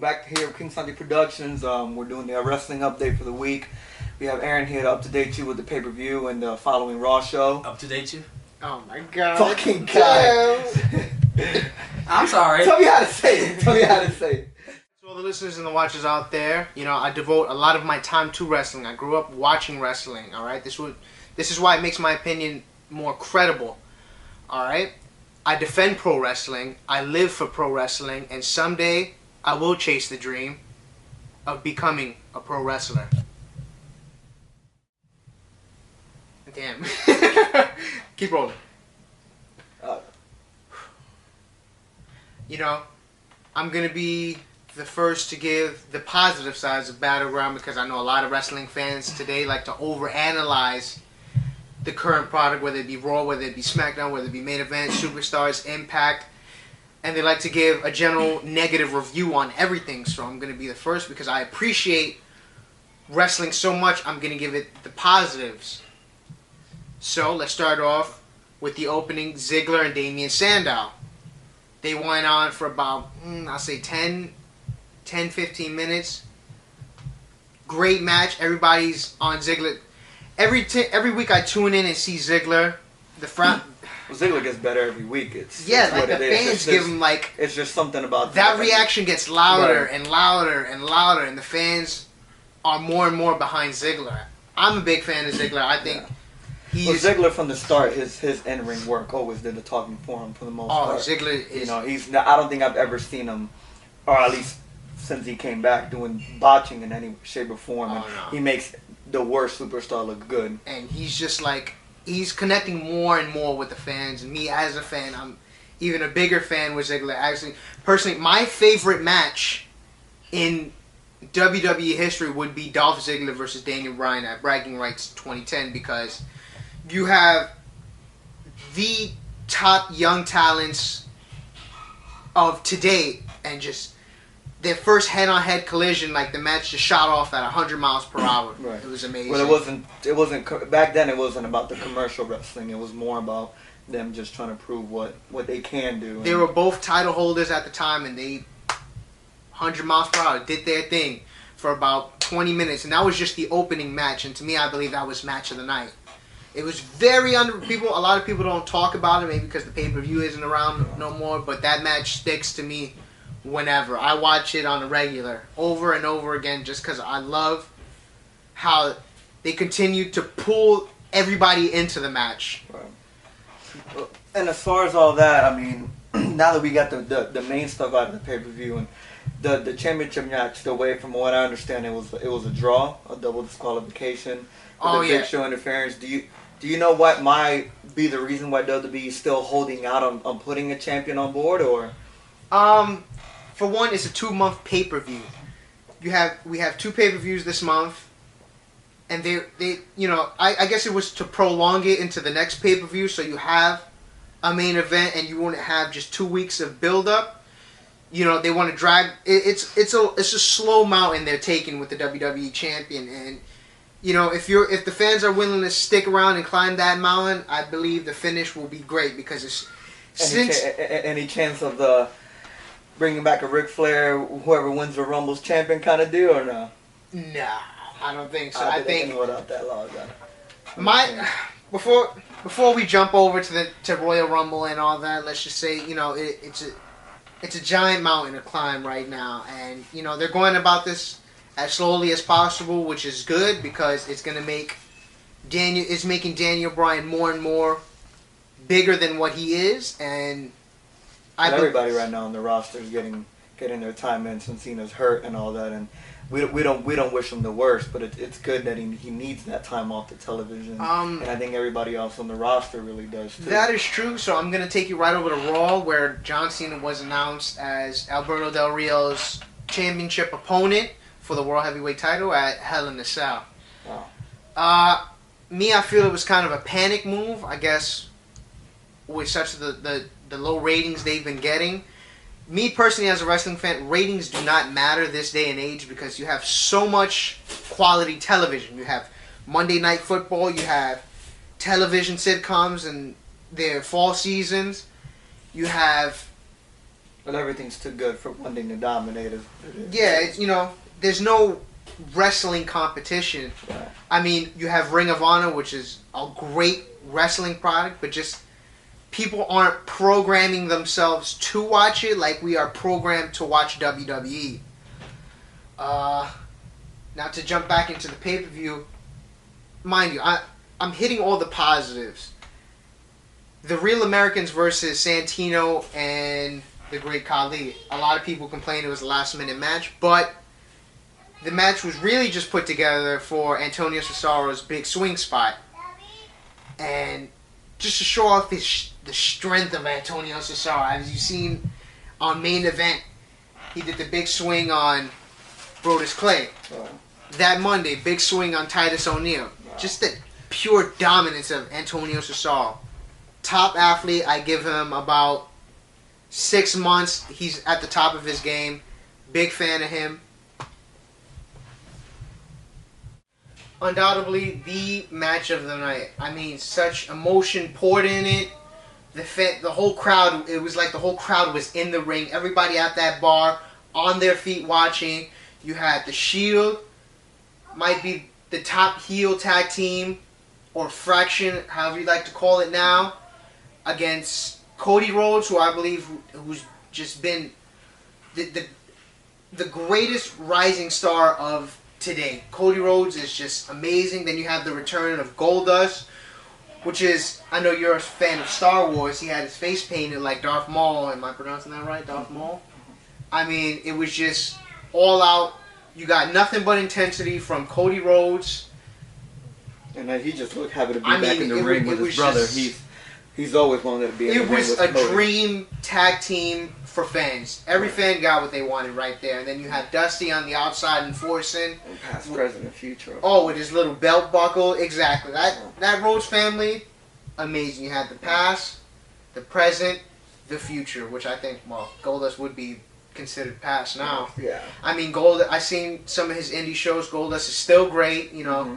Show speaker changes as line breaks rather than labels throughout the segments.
back here with King Sandy Productions. We're doing the wrestling update for the week. We have Aaron here to up-to-date you with the pay-per-view and the following Raw show.
Up-to-date you?
Oh my god.
Fucking guy.
I'm sorry.
Tell me how to say it. Tell me how to say it.
To all the listeners and the watchers out there, you know, I devote a lot of my time to wrestling. I grew up watching wrestling, alright? This is why it makes my opinion more credible, alright? I defend pro wrestling, I live for pro wrestling, and someday I will chase the dream of becoming a pro wrestler. Damn. Keep rolling. You know, I'm going to be the first to give the positive sides of Battleground because I know a lot of wrestling fans today like to overanalyze the current product, whether it be Raw, whether it be SmackDown, whether it be Main Event, Superstars, Impact, and they like to give a general negative review on everything. So I'm going to be the first because I appreciate wrestling so much, I'm going to give it the positives. So let's start off with the opening, Ziggler and Damien Sandow. They went on for about, I'll say 10-15 minutes. Great match. Everybody's on Ziggler. Every week I tune in and see Ziggler.
Well, Ziggler gets better every week. It's
like the fans give him like...
It's just something about
that reaction gets louder and louder and louder, and the fans are more and more behind Ziggler. I'm a big fan of Ziggler. I think
Ziggler from the start, his in-ring work always did the talking for him for the most part.
Ziggler is...
You know, I don't think I've ever seen him, or at least since he came back, doing botching in any shape or form.
No.
He makes the worst superstar look good.
And he's just like... He's connecting more and more with the fans. And me, as a fan, I'm even a bigger fan with Ziggler. Actually, personally, my favorite match in WWE history would be Dolph Ziggler versus Daniel Bryan at Bragging Rights 2010 because you have the top young talents of today and just their first head-on-head collision, like the match just shot off at 100 miles per hour.
Right.
It was amazing.
Well, it wasn't back then. It wasn't about the commercial wrestling. It was more about them just trying to prove what they can do.
They were both title holders at the time, and they 100 miles per hour did their thing for about 20 minutes, and that was just the opening match. And to me, I believe that was match of the night. It was very a lot of people don't talk about it, maybe because the pay-per-view isn't around no more, but that match sticks to me whenever. I watch it on a regular, over and over again, just because I love how they continue to pull everybody into the match.
Right. And as far as all that, I mean, now that we got the main stuff out of the pay-per-view and the championship match, the way from what I understand, it was a draw, a double disqualification for the Big Show interference. Do you know what might be the reason why WWE is still holding out on putting a champion on board, or?
For one, it's a 2-month pay-per-view. We have 2 pay-per-views this month, and they you know, I guess it was to prolong it into the next pay-per-view, so you have a main event and you wouldn't have just 2 weeks of build-up. You know, they want to drag it's a slow mountain they're taking with the WWE champion, and you know, if the fans are willing to stick around and climb that mountain, I believe the finish will be great because it's
any chance of the bringing back a Ric Flair, whoever wins the Rumble's champion kind of deal, or no?
Nah, I don't think so.
I think without that law,
before we jump over to Royal Rumble and all that, let's just say, you know, it's a giant mountain to climb right now, and you know they're going about this as slowly as possible, which is good because it's gonna make making Daniel Bryan more and more bigger than what he is, and
everybody right now on the roster is getting their time in since Cena's hurt and all that, and we don't wish him the worst, but it's good that he needs that time off the television, and I think everybody else on the roster really does too.
That is true. So I'm gonna take you right over to Raw, where John Cena was announced as Alberto Del Rio's championship opponent for the World Heavyweight title at Hell in a Cell.
Wow.
I feel it was kind of a panic move, I guess, with such the low ratings they've been getting. Me personally, as a wrestling fan, ratings do not matter this day and age because you have so much quality television. You have Monday Night Football, you have television sitcoms and their fall seasons. You have
But everything's too good for one thing to dominate.
Yeah, there's no wrestling competition.
Right.
I mean, you have Ring of Honor, which is a great wrestling product, but just people aren't programming themselves to watch it like we are programmed to watch WWE. Now to jump back into the pay-per-view, mind you, I'm hitting all the positives. The Real Americans versus Santino and the Great Khali. A lot of people complained it was a last-minute match, but the match was really just put together for Antonio Cesaro's big swing spot. And just to show off the strength of Antonio Cesaro, as you've seen on Main Event, he did the big swing on Brodus Clay.
Right.
That Monday, big swing on Titus O'Neil.
Wow.
Just the pure dominance of Antonio Cesaro. Top athlete, I give him about 6 months. He's at the top of his game. Big fan of him. Undoubtedly, the match of the night. I mean, such emotion poured in it. The whole crowd, it was like the whole crowd was in the ring. Everybody at that bar, on their feet watching. You had The Shield, might be the top heel tag team, or fraction, however you'd like to call it now, against Cody Rhodes, who I believe who's just been the greatest rising star of today. Cody Rhodes is just amazing. Then you have the return of Goldust, which is, I know you're a fan of Star Wars. He had his face painted like Darth Maul. Am I pronouncing that right? Darth Maul? I mean, it was just all out. You got nothing but intensity from Cody Rhodes.
And he just looked happy to be
I
back
mean,
in the ring with his brother. He's always wanted to be in the
It
ring
was
with
a
Cody.
dream tag team for fans. Every fan got what they wanted right there. And then you had Dusty on the outside enforcing.
Past, present, and future.
Oh, with his little belt buckle. Exactly. That Rhodes family, amazing. You had the past, the present, the future, which I think, well, Goldust would be considered past now.
Yeah.
I mean, I've seen some of his indie shows. Goldust is still great,
Mm-hmm.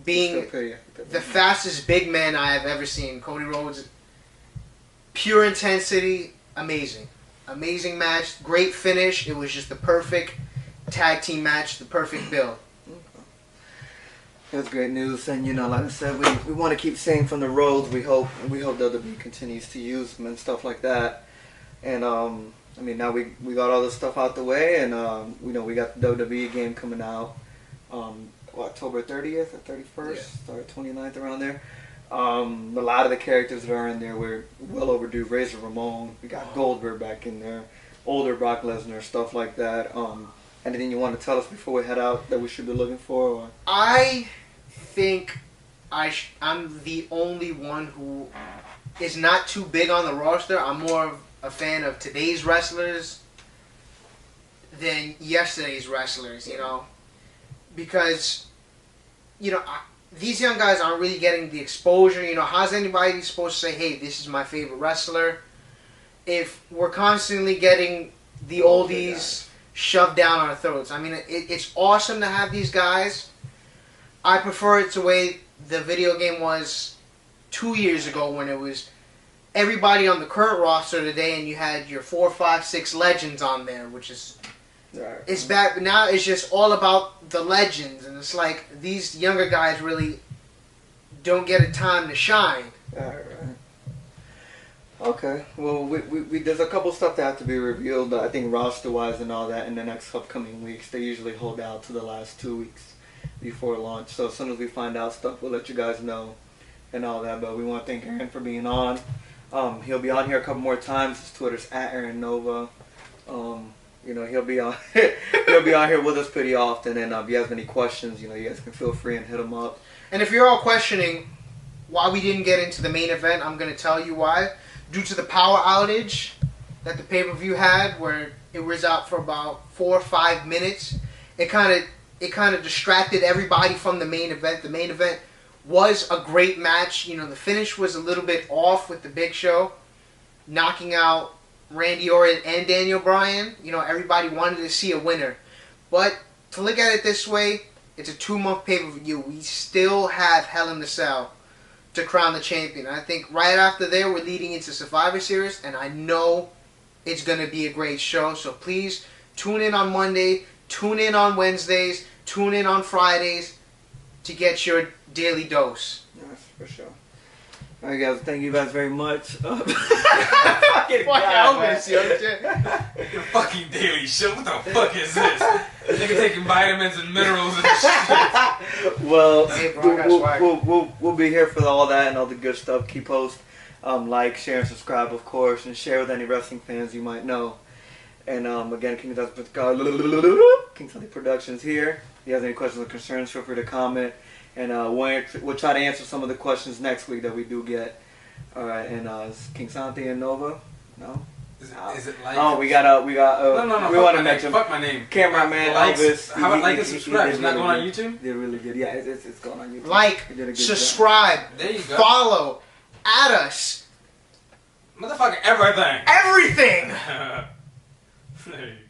Being the fastest big man I have ever seen. Cody Rhodes, pure intensity, amazing. Amazing match, great finish. It was just the perfect tag team match, the perfect build.
That's great news, and like I said, we want to keep saying from the Rhodes. We hope WWE continues to use them and stuff like that. And I mean, now we got all this stuff out the way, and we got the WWE game coming out. October 30th or 31st or 29th, around there. A lot of the characters that are in there were well overdue. Razor Ramon, we got Goldberg back in there, older Brock Lesnar, stuff like that. Anything you want to tell us before we head out that we should be looking for? Or?
I think I'm the only one who is not too big on the roster. I'm more of a fan of today's wrestlers than yesterday's wrestlers, because these young guys aren't really getting the exposure. How's anybody supposed to say, hey, this is my favorite wrestler, if we're constantly getting the oldies shoved down our throats? I mean, it's awesome to have these guys. I prefer it to the way the video game was 2 years ago, when it was everybody on the current roster today, and you had your 4, 5, 6 legends on there, which is...
Right.
It's bad, but now it's just all about the legends, and it's like these younger guys really don't get a time to shine.
Alright. Okay. Well, we there's a couple stuff that have to be revealed. I think roster-wise and all that in the next upcoming weeks. They usually hold out to the last 2 weeks before launch. So as soon as we find out stuff, we'll let you guys know and all that. But we want to thank Aaron for being on. He'll be on here a couple more times. His Twitter's @AaronNova. He'll be on here with us pretty often, and if you have any questions, you guys can feel free and hit him up.
And if you're all questioning why we didn't get into the main event, I'm going to tell you why. Due to the power outage that the pay-per-view had, where it was out for about 4 or 5 minutes, it kind of distracted everybody from the main event. The main event was a great match. The finish was a little bit off with the Big Show knocking out Randy Orton and Daniel Bryan. Everybody wanted to see a winner. But to look at it this way, it's a 2-month pay-per-view. We still have Hell in the Cell to crown the champion. I think right after there, we're leading into Survivor Series, and I know It's going to be a great show. So please tune in on Monday, tune in on Wednesdays, tune in on Fridays to get your daily dose.
Yes, for sure. All right, guys. Thank you guys very much.
Fuck Elvis, yo.
Your fucking daily shit. What the fuck is this? Nigga taking vitamins and minerals and shit.
Well,
Hey, bro, I got swag.
we'll be here for all that and all the good stuff. Keep post, like, share, and subscribe, of course, and share with any wrestling fans you might know. And again, King Santi Productions here. If you have any questions or concerns, feel free to comment. And we'll try to answer some of the questions next week that we do get. All right, and it's King Santi and Nova. No.
Is it like?
Oh, we got.
No.
We
Fuck
want
my
to mention.
name. Fuck my name.
Cameraman
Likes.
Elvis.
How about like and
he
subscribe?
did
It's not
really
going on
good.
YouTube?
Did really good. Yeah, it's going on YouTube.
Like,
He did a good
subscribe,
There you go.
follow, add us,
Motherfucking everything.
everything.
There you go.